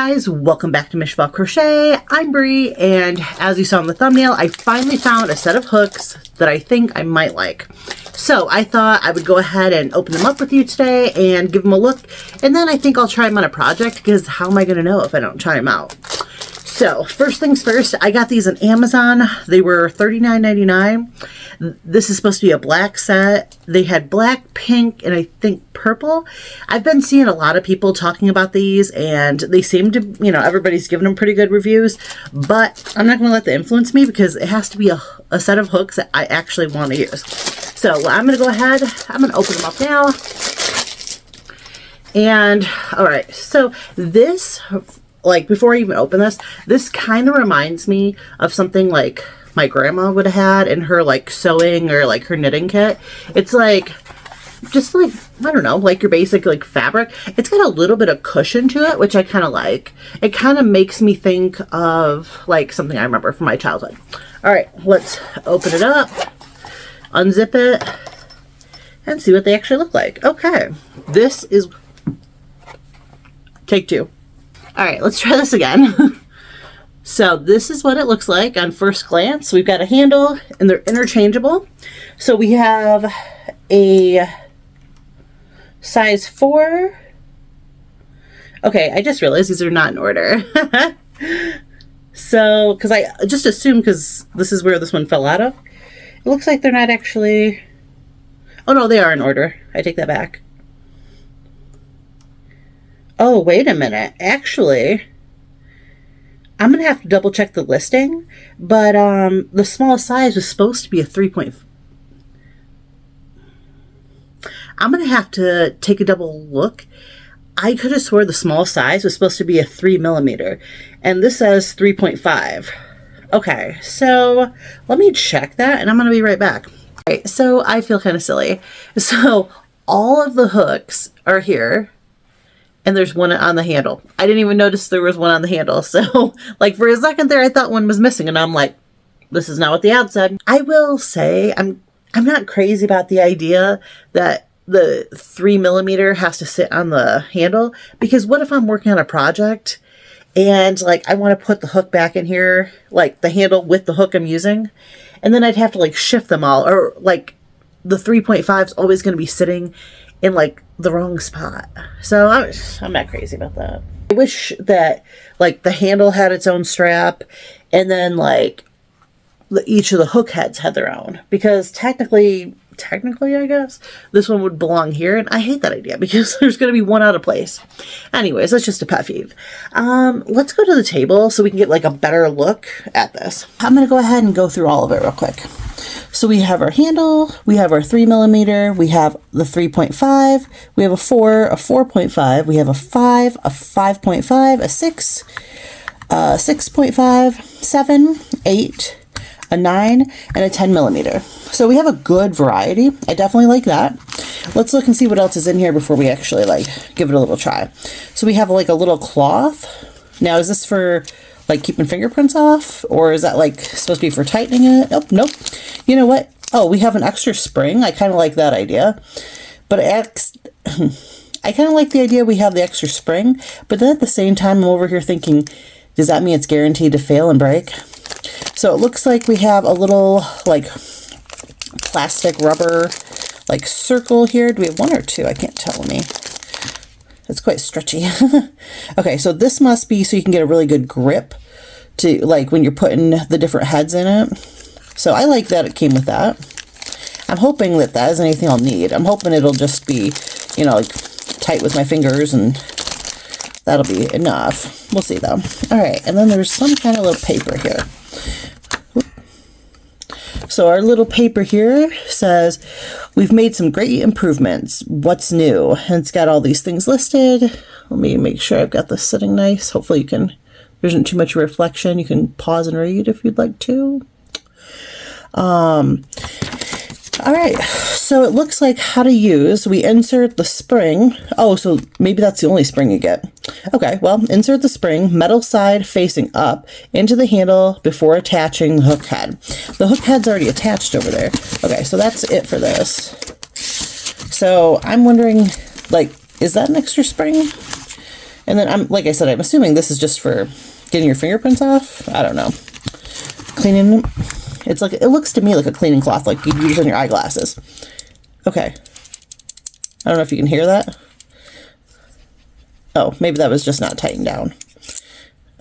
guys, welcome back to Mishbah Crochet. I'm Bree, and as you saw in the thumbnail, I finally found a set of hooks that I think I might like. So I thought I would go ahead and open them up with you today and give them a look, and then I think I'll try them on a project, because how am I going to know if I don't try them out? So first things first, I got these on Amazon. They were $39.99. This is supposed to be a black set. They had black, pink, and I think purple. I've been seeing a lot of people talking about these, and they seem to, you know, everybody's giving them pretty good reviews, but I'm not going to let that influence me, because it has to be a set of hooks that I actually want to use. So I'm going to go ahead, I'm going to open them up now. And all right, so this, like, before I even open this kind of reminds me of something like my grandma would have had in her like sewing or like her knitting kit. It's like, just like, I don't know, like your basic like fabric. It's got a little bit of cushion to it, which I kind of like. It kind of makes me think of like something I remember from my childhood. All right, let's open it up, unzip it, and see what they actually look like. Okay, this is take two. All right, let's try this again. So this is what it looks like on first glance. We've got a handle, and they're interchangeable. So we have a size 4. Okay, I just realized these are not in order. So, because I just assumed, because this is where this one fell out of. It looks like they're not actually... Oh no, they are in order. I take that back. Oh, wait a minute. Actually, I'm going to have to double check the listing, but the small size was supposed to be a 3. I'm going to have to take a double look. I could have swore the small size was supposed to be a 3mm, and this says 3.5. Okay, so let me check that, and I'm going to be right back. All right, so I feel kind of silly. So all of the hooks are here. And there's one on the handle. I didn't even notice there was one on the handle. So, like, for a second there, I thought one was missing. And I'm like, this is not what the ad said. I will say, I'm not crazy about the idea that the 3mm has to sit on the handle. Because what if I'm working on a project and, like, I want to put the hook back in here, like, the handle with the hook I'm using. And then I'd have to, like, shift them all. Or, like, the 3.5 is always going to be sitting in like the wrong spot. So I'm not crazy about that. I wish that like the handle had its own strap, and then like each of the hook heads had their own, because technically I guess this one would belong here, and I hate that idea because there's going to be one out of place. Anyways, that's just a pet peeve. Let's go to the table so we can get like a better look at this. I'm going to go ahead and go through all of it real quick. So we have our handle, we have our 3mm, we have the 3.5, we have a 4, a 4.5, we have a 5, a 5.5, a 6, a 6.5, 7, 8, a 9, and a 10mm. So we have a good variety. I definitely like that. Let's look and see what else is in here before we actually like give it a little try. So we have like a little cloth. Now, is this for like keeping fingerprints off, or is that like supposed to be for tightening it? Nope. You know what? Oh, we have an extra spring. I kind of like that idea, but I kind of like the idea we have the extra spring, but then at the same time, I'm over here thinking, does that mean it's guaranteed to fail and break? So it looks like we have a little like plastic rubber like circle here. Do we have one or two? I can't tell me. It's quite stretchy. Okay, so this must be so you can get a really good grip to like when you're putting the different heads in it. So I like that it came with that. I'm hoping that that is anything I'll need. I'm hoping it'll just be, you know, like tight with my fingers, and that'll be enough. We'll see though. All right, and then there's some kind of little paper here. So our little paper here says, we've made some great improvements. What's new? And it's got all these things listed. Let me make sure I've got this sitting nice. Hopefully you can, there isn't too much reflection. You can pause and read if you'd like to. All right, so it looks like how to use. We insert the spring. Oh, so maybe that's the only spring you get. Okay, well, insert the spring, metal side facing up, into the handle before attaching the hook head. The hook head's already attached over there. Okay, so that's it for this. So I'm wondering, like, is that an extra spring? And then like I said, I'm assuming this is just for getting your fingerprints off. I don't know. Cleaning them. It's like, it looks to me like a cleaning cloth, like you'd use on your eyeglasses. Okay. I don't know if you can hear that. Oh, maybe that was just not tightened down.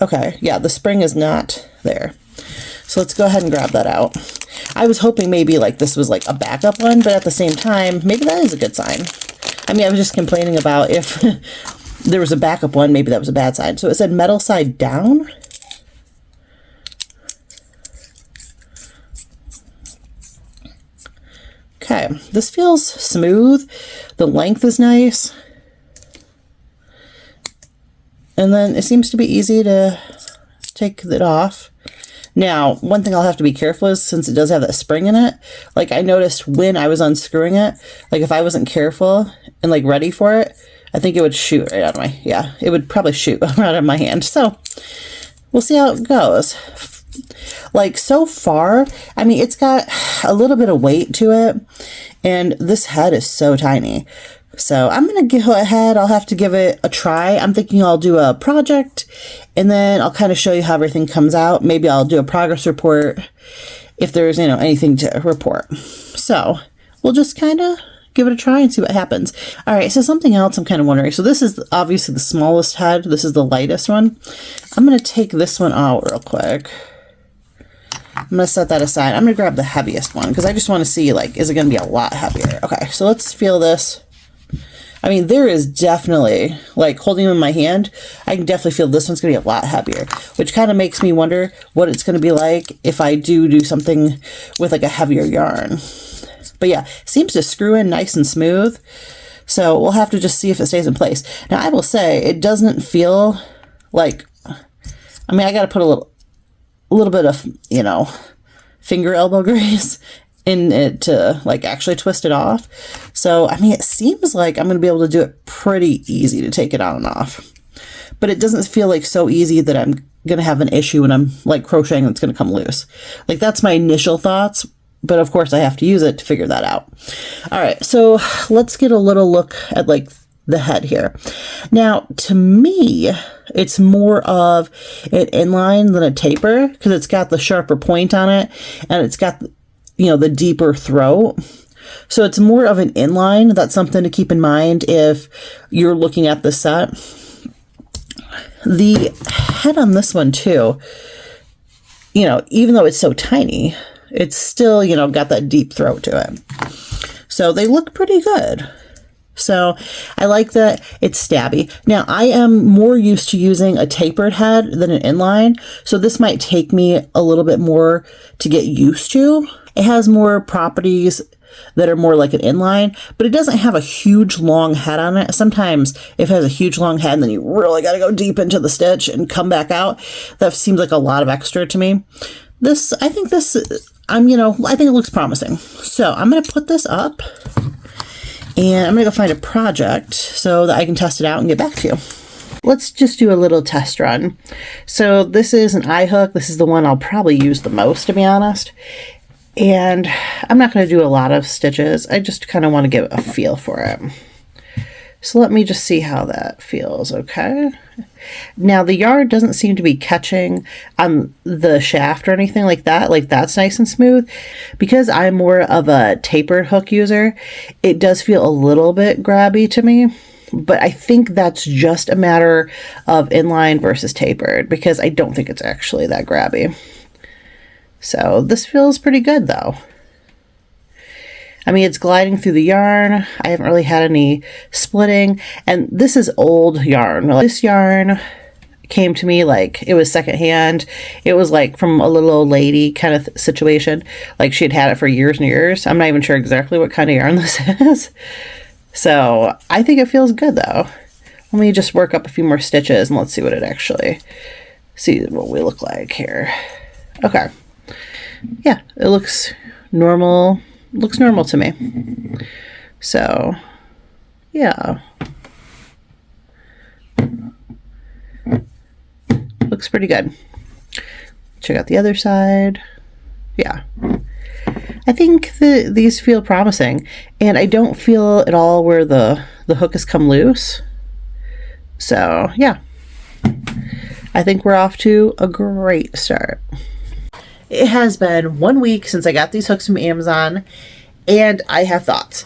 Okay, yeah, the spring is not there. So let's go ahead and grab that out. I was hoping maybe like this was like a backup one, but at the same time, maybe that is a good sign. I mean, I was just complaining about if there was a backup one, maybe that was a bad sign. So it said metal side down. Okay, this feels smooth. The length is nice. And then it seems to be easy to take it off. Now, one thing I'll have to be careful is, since it does have that spring in it, like I noticed when I was unscrewing it, like if I wasn't careful and like ready for it, I think it would shoot right out of my, yeah, it would probably shoot out of my hand. So we'll see how it goes. Like so far, I mean, it's got a little bit of weight to it, and this head is so tiny. So I'm going to go ahead, I'll have to give it a try. I'm thinking I'll do a project, and then I'll kind of show you how everything comes out. Maybe I'll do a progress report if there's, you know, anything to report. So we'll just kind of give it a try and see what happens. All right, so something else I'm kind of wondering. So this is obviously the smallest head. This is the lightest one. I'm going to take this one out real quick. I'm going to set that aside. I'm going to grab the heaviest one because I just want to see, like, is it going to be a lot heavier? Okay, so let's feel this. I mean, there is definitely, like, holding them in my hand, I can definitely feel this one's going to be a lot heavier, which kind of makes me wonder what it's going to be like if I do something with, like, a heavier yarn. But yeah, seems to screw in nice and smooth. So we'll have to just see if it stays in place. Now, I will say, it doesn't feel like, I mean, I got to put a little bit of, you know, finger elbow grease in it to like actually twist it off. So, I mean, it seems like I'm going to be able to do it pretty easy to take it on and off. But it doesn't feel like so easy that I'm going to have an issue when I'm like crocheting and it's going to come loose. Like that's my initial thoughts. But of course I have to use it to figure that out. All right, so let's get a little look at like the head here. Now, to me, it's more of an inline than a taper because it's got the sharper point on it and it's got, you know, the deeper throat. So it's more of an inline. That's something to keep in mind if you're looking at the set. The head on this one too, you know, even though it's so tiny, it's still, you know, got that deep throat to it. So they look pretty good. So I like that it's stabby. Now I am more used to using a tapered head than an inline. So this might take me a little bit more to get used to. It has more properties that are more like an inline, but it doesn't have a huge long head on it. Sometimes if it has a huge long head, then you really got to go deep into the stitch and come back out. That seems like a lot of extra to me. I think it looks promising. So I'm going to put this up and I'm going to go find a project so that I can test it out and get back to you. Let's just do a little test run. So this is an eye hook. This is the one I'll probably use the most, to be honest. And I'm not going to do a lot of stitches. I just kind of want to get a feel for it. So let me just see how that feels, okay? Now the yarn doesn't seem to be catching on the shaft or anything like that. Like that's nice and smooth. Because I'm more of a tapered hook user, it does feel a little bit grabby to me. But I think that's just a matter of inline versus tapered because I don't think it's actually that grabby. So this feels pretty good though. I mean, it's gliding through the yarn. I haven't really had any splitting. And this is old yarn. This yarn came to me like it was secondhand. It was like from a little old lady kind of situation. Like she had it for years and years. I'm not even sure exactly what kind of yarn this is. So I think it feels good though. Let me just work up a few more stitches and let's see what it actually, see what we look like here. Okay. Yeah, it looks normal. Looks normal to me. So, yeah. Looks pretty good. Check out the other side. Yeah. I think these feel promising. And I don't feel at all where the hook has come loose. So yeah, I think we're off to a great start. It has been 1 week since I got these hooks from Amazon, and I have thoughts.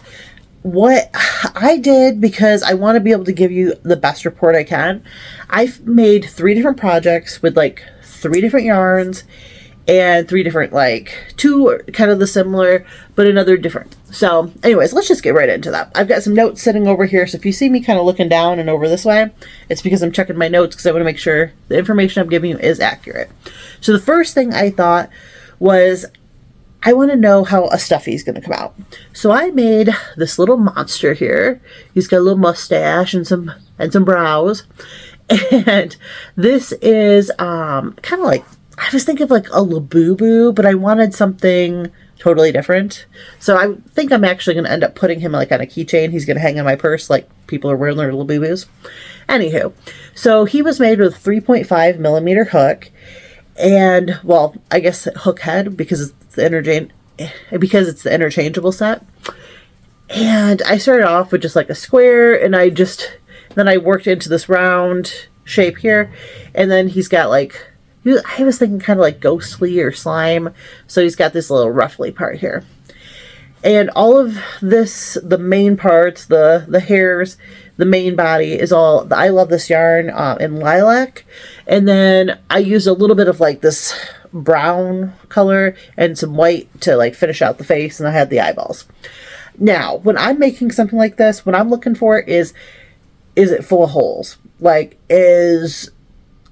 What I did, because I want to be able to give you the best report I can, I've made 3 different projects with like 3 different yarns and 3 different, like 2 are kind of the similar, but another different. So anyways, let's just get right into that. I've got some notes sitting over here, so if you see me kind of looking down and over this way, it's because I'm checking my notes because I want to make sure the information I'm giving you is accurate. So the first thing I thought was, I want to know how a stuffy is going to come out. So I made this little monster here. He's got a little mustache and some brows. And this is kind of like, I was thinking of like a Labubu, but I wanted something totally different. So I think I'm actually going to end up putting him like on a keychain. He's going to hang on my purse like people are wearing their Labubus. Anywho, so he was made with a 3.5 millimeter hook. And, well, I guess hook head because it's the interchangeable set. And I started off with just like a square, and then I worked into this round shape here. And then he's got like, I was thinking kind of like ghostly or slime. So he's got this little ruffly part here. And all of this, the main parts, the hairs, the main body is all, I love this yarn in lilac. And then I used a little bit of like this brown color and some white to like finish out the face, and I had the eyeballs. Now, when I'm making something like this, what I'm looking for is it full of holes? Like, is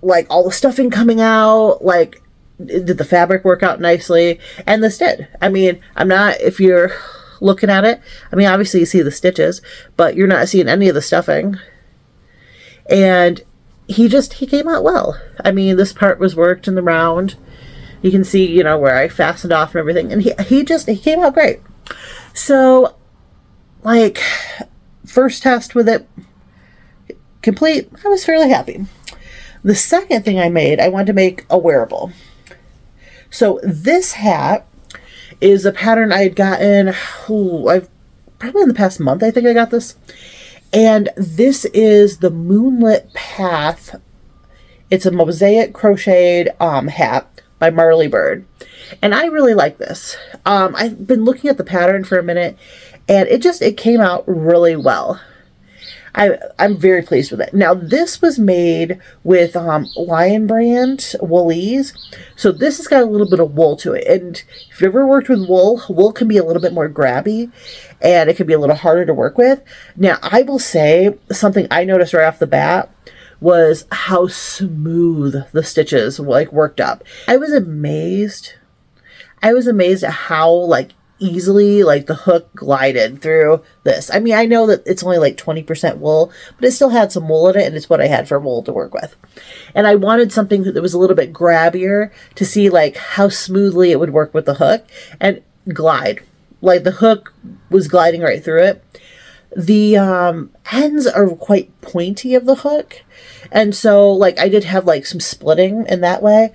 like all the stuffing coming out? Like, did the fabric work out nicely? And this did. I mean, if you're looking at it, I mean, obviously you see the stitches, but you're not seeing any of the stuffing. And he came out well. I mean, this part was worked in the round. You can see, you know, where I fastened off and everything. And he came out great. So, like, first test with it complete, I was fairly happy. The second thing I wanted to make a wearable. So this hat is a pattern I had gotten, I've probably in the past month, I think I got this. And this is the Moonlit Path. It's a mosaic crocheted hat by Marley Bird. And I really like this. I've been looking at the pattern for a minute, and it came out really well. I'm very pleased with it. Now, this was made with Lion Brand woolies. So this has got a little bit of wool to it. And if you've ever worked with wool can be a little bit more grabby, and it can be a little harder to work with. Now, I will say something I noticed right off the bat was how smooth the stitches like worked up. I was amazed at how like easily like the hook glided through this. I mean, I know that it's only like 20% wool, but it still had some wool in it, and it's what I had for wool to work with. And I wanted something that was a little bit grabbier to see like how smoothly it would work with the hook and glide. Like the hook was gliding right through it. The ends are quite pointy of the hook, and so like I did have like some splitting in that way,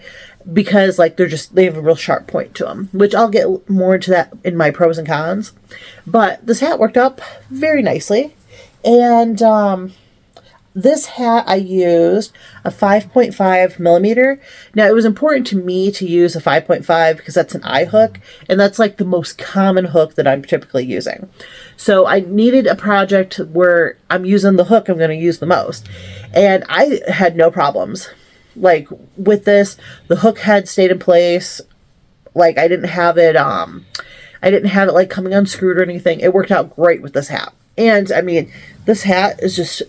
because like they have a real sharp point to them, which I'll get more into that in my pros and cons. But this hat worked up very nicely. And this hat I used a 5.5 millimeter. Now, it was important to me to use a 5.5 because that's an eye hook, and that's like the most common hook that I'm typically using. So I needed a project where I'm using the hook I'm going to use the most. And I had no problems. Like with this, the hook head stayed in place. Like I didn't have it like coming unscrewed or anything. It worked out great with this hat. And I mean, this hat is just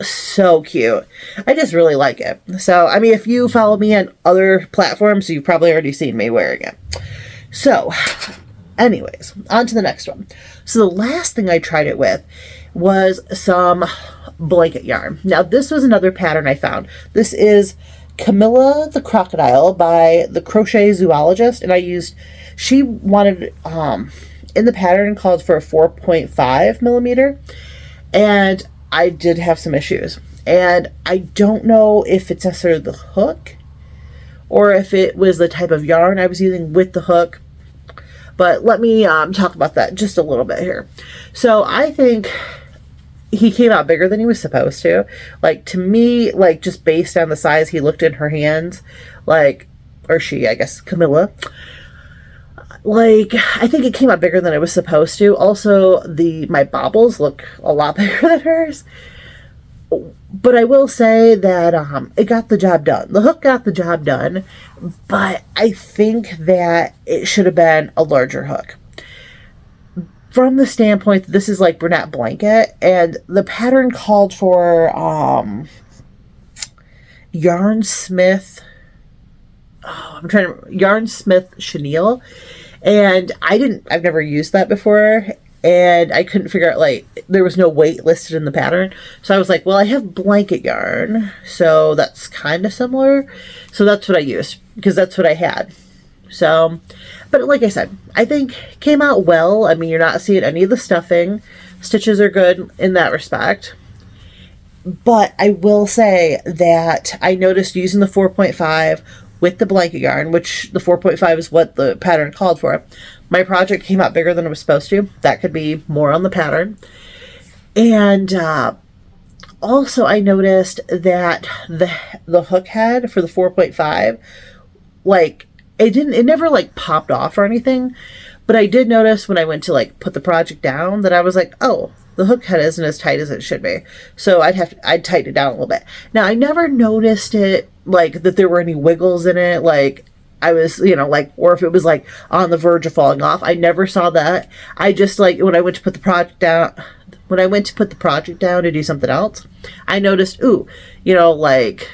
so cute. I just really like it. So, I mean, if you follow me on other platforms, you've probably already seen me wearing it. So, anyways, on to the next one. So the last thing I tried it with was some blanket yarn. Now, this was another pattern I found. This is Camilla the Crocodile by the Crochet Zoologist, and she wanted, in the pattern called for a 4.5 millimeter, and I did have some issues. And I don't know if it's necessarily the hook or if it was the type of yarn I was using with the hook. But let me talk about that just a little bit here. So I think he came out bigger than he was supposed to. Like, to me, like, just based on the size he looked in her hands, like, or she, I guess, Camilla, like, I think it came out bigger than it was supposed to. Also, my bobbles look a lot bigger than hers. But I will say that it got the job done. The hook got the job done, but I think that it should have been a larger hook. From the standpoint that this is like brunette blanket, and the pattern called for Yarn Smith chenille, and I've never used that before, and I couldn't figure out, like, there was no weight listed in the pattern. So I was like, well, I have blanket yarn, so that's kind of similar. So that's what I used, because that's what I had. So, but like I said, I think came out well. I mean, you're not seeing any of the stuffing. Stitches are good in that respect. But I will say that I noticed using the 4.5 with the blanket yarn, which the 4.5 is what the pattern called for, my project came out bigger than it was supposed to. That could be more on the pattern. And also I noticed that the hook head for the 4.5, like, it never like popped off or anything, but I did notice when I went to like put the project down that I was like, oh, the hook head isn't as tight as it should be. So I'd tighten it down a little bit. Now, I never noticed it, like, that there were any wiggles in it, like I was, like, or if it was like on the verge of falling off. I never saw that. I just, like, when I went to put the project down to do something else, I noticed, like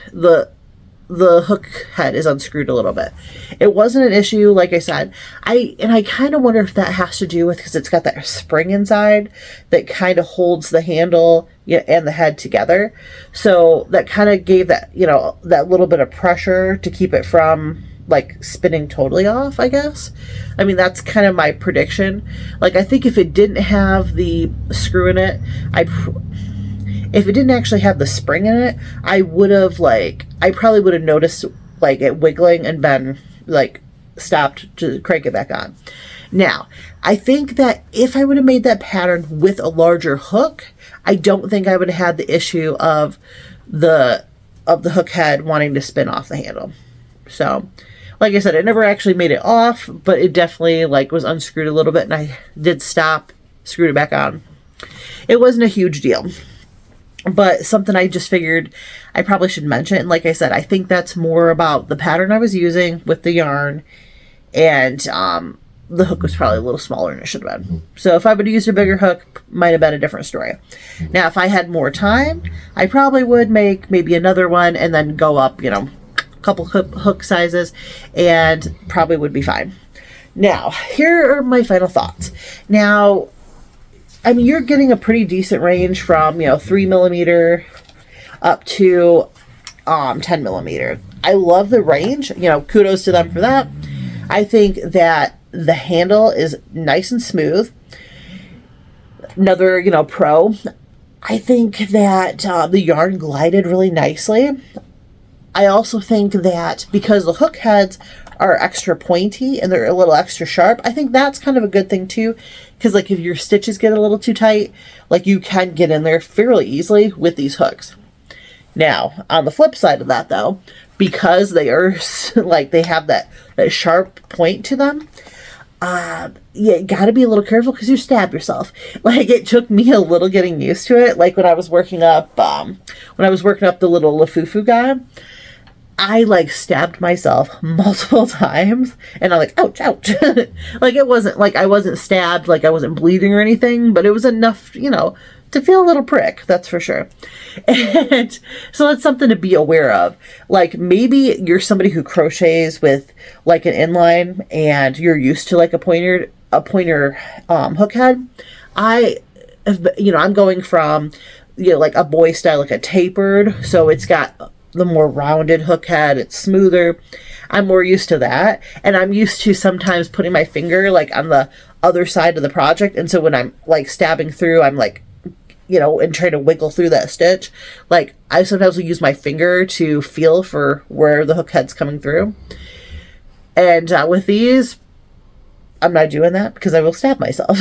the hook head is unscrewed a little bit. It wasn't an issue, like I said. I kind of wonder if that has to do with, because it's got that spring inside that kind of holds the handle and the head together. So that kind of gave that, that little bit of pressure to keep it from, like, spinning totally off, I guess. I mean, that's kind of my prediction. Like, I think if it didn't have the screw in it, if it didn't actually have the spring in it, I probably would have noticed, like, it wiggling and been, like, stopped to crank it back on. Now, I think that if I would have made that pattern with a larger hook, I don't think I would have had the issue of the hook head wanting to spin off the handle. So, like I said, it never actually made it off, but it definitely, like, was unscrewed a little bit, and I did stop, screwed it back on. It wasn't a huge deal, but something I just figured I probably should mention. And like I said, I think that's more about the pattern I was using with the yarn, and the hook was probably a little smaller than it should have been. So if I would have used a bigger hook, might have been a different story. Now, if I had more time, I probably would make maybe another one and then go up, a couple hook sizes, and probably would be fine. Now, here are my final thoughts. Now, I mean, you're getting a pretty decent range from, 3 millimeter up to 10 millimeter. I love the range. Kudos to them for that. I think that the handle is nice and smooth. Another, pro. I think that the yarn glided really nicely. I also think that because the hook heads are extra pointy and they're a little extra sharp, I think that's kind of a good thing too. Because, like, if your stitches get a little too tight, like, you can get in there fairly easily with these hooks. Now, on the flip side of that, though, because they are, like, they have that sharp point to them, you gotta be a little careful because you stab yourself. Like, it took me a little getting used to it. Like, when I was working up the little Lafufu guy, I, like, stabbed myself multiple times, and I'm like, ouch, ouch. Like, it wasn't, like, I wasn't stabbed, like, I wasn't bleeding or anything, but it was enough, to feel a little prick, that's for sure. And so that's something to be aware of. Like, maybe you're somebody who crochets with, like, an inline, and you're used to, like, a pointer hook head. I'm going from, like, a boy style, like a tapered, so it's got the more rounded hook head, it's smoother. I'm more used to that, and I'm used to sometimes putting my finger, like, on the other side of the project, and so when I'm, like, stabbing through, I'm like, and trying to wiggle through that stitch, like, I sometimes will use my finger to feel for where the hook head's coming through. And with these, I'm not doing that because I will stab myself.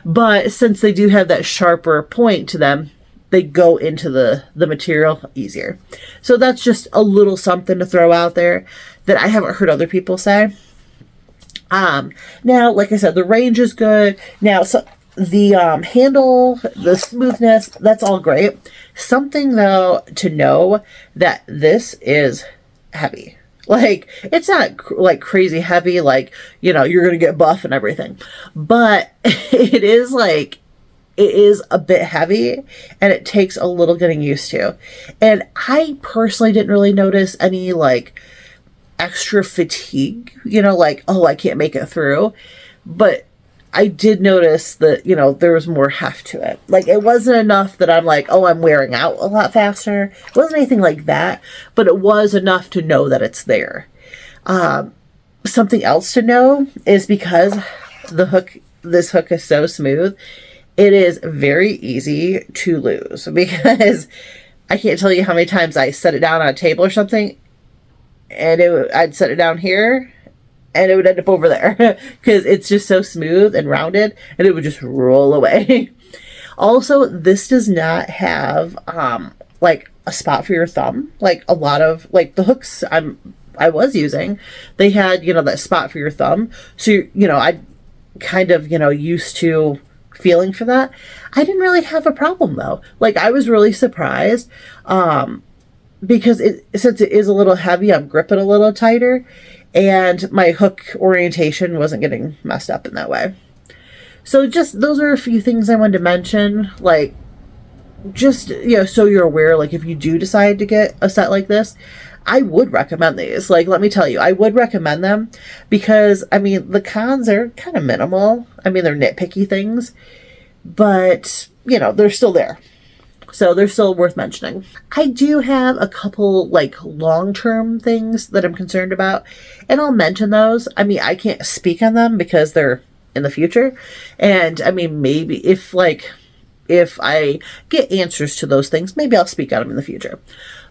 But since they do have that sharper point to them, they go into the material easier. So that's just a little something to throw out there that I haven't heard other people say. Now, like I said, the range is good. Now, so the handle, the smoothness, that's all great. Something though to know that this is heavy. Like, it's not like crazy heavy, like, you know, you're going to get buff and everything. But it is like, it is a bit heavy and it takes a little getting used to. And I personally didn't really notice any like extra fatigue, you know, like, oh, I can't make it through. But I did notice that, you know, there was more heft to it. Like, it wasn't enough that I'm like, oh, I'm wearing out a lot faster. It wasn't anything like that, but it was enough to know that it's there. Something else to know is because this hook is so smooth, it is very easy to lose, because I can't tell you how many times I set it down on a table or something, and I'd set it down here, and it would end up over there because it's just so smooth and rounded, and it would just roll away. Also, this does not have like a spot for your thumb. Like a lot of like the hooks I was using, they had, you know, that spot for your thumb. So, you know, I kind of, you know, used to feeling for that. I didn't really have a problem though. Like, I was really surprised because since it is a little heavy, I'm gripping a little tighter. And my hook orientation wasn't getting messed up in that way. So just, those are a few things I wanted to mention. Like, just, you know, so you're aware, like, if you do decide to get a set like this, I would recommend these. Like, let me tell you, I would recommend them because, I mean, the cons are kind of minimal. I mean, they're nitpicky things, but, you know, they're still there. So they're still worth mentioning. I do have a couple like long-term things that I'm concerned about, and I'll mention those. I mean, I can't speak on them because they're in the future. And I mean, maybe if I get answers to those things, maybe I'll speak on them in the future.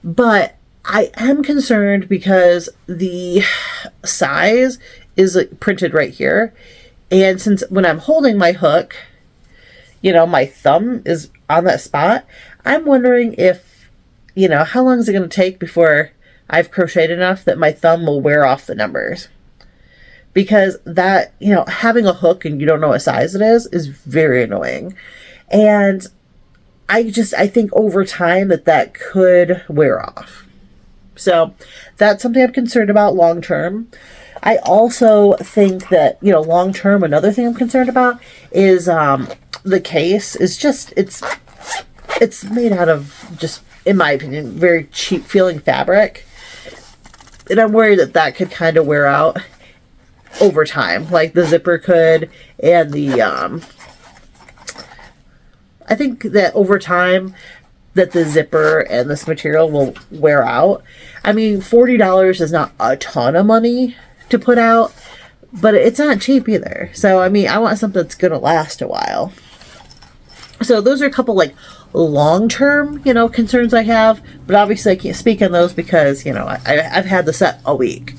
But I am concerned because the size is like printed right here. And since when I'm holding my hook, you know, my thumb is on that spot, I'm wondering if, you know, how long is it going to take before I've crocheted enough that my thumb will wear off the numbers? Because that, you know, having a hook and you don't know what size it is very annoying. And I think over time that could wear off. So that's something I'm concerned about long term. I also think that, you know, long term, another thing I'm concerned about is the case is just, it's made out of just, in my opinion, very cheap feeling fabric. And I'm worried that could kind of wear out over time. Like the zipper could, and the, I think that over time that the zipper and this material will wear out. I mean, $40 is not a ton of money to put out, but it's not cheap either. So, I mean, I want something that's going to last a while. So those are a couple like long-term, you know, concerns I have, but obviously I can't speak on those because, you know, I've had the set a week.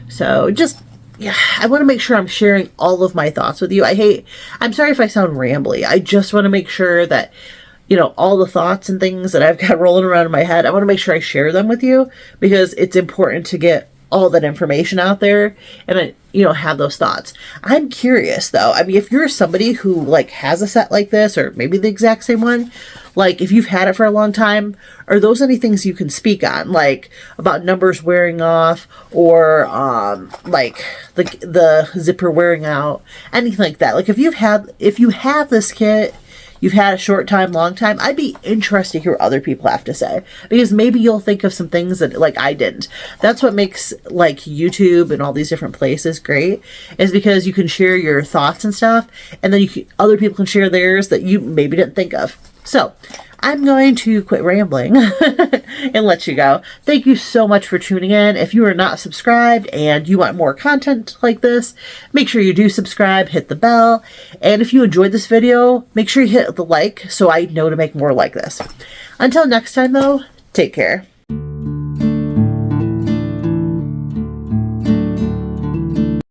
So just, yeah, I want to make sure I'm sharing all of my thoughts with you. I'm sorry if I sound rambly. I just want to make sure that, you know, all the thoughts and things that I've got rolling around in my head, I want to make sure I share them with you because it's important to get all that information out there and, you know, have those thoughts. I'm curious though. I mean, if you're somebody who like has a set like this, or maybe the exact same one, like if you've had it for a long time, are those any things you can speak on, like about numbers wearing off, or like the zipper wearing out, anything like that? Like if you have this kit, you've had a short time, long time, I'd be interested to hear what other people have to say, because maybe you'll think of some things that like I didn't. That's what makes like YouTube and all these different places great, is because you can share your thoughts and stuff, and then other people can share theirs that you maybe didn't think of. So I'm going to quit rambling and let you go. Thank you so much for tuning in. If you are not subscribed and you want more content like this, make sure you do subscribe, hit the bell. And if you enjoyed this video, make sure you hit the like so I know to make more like this. Until next time though, take care.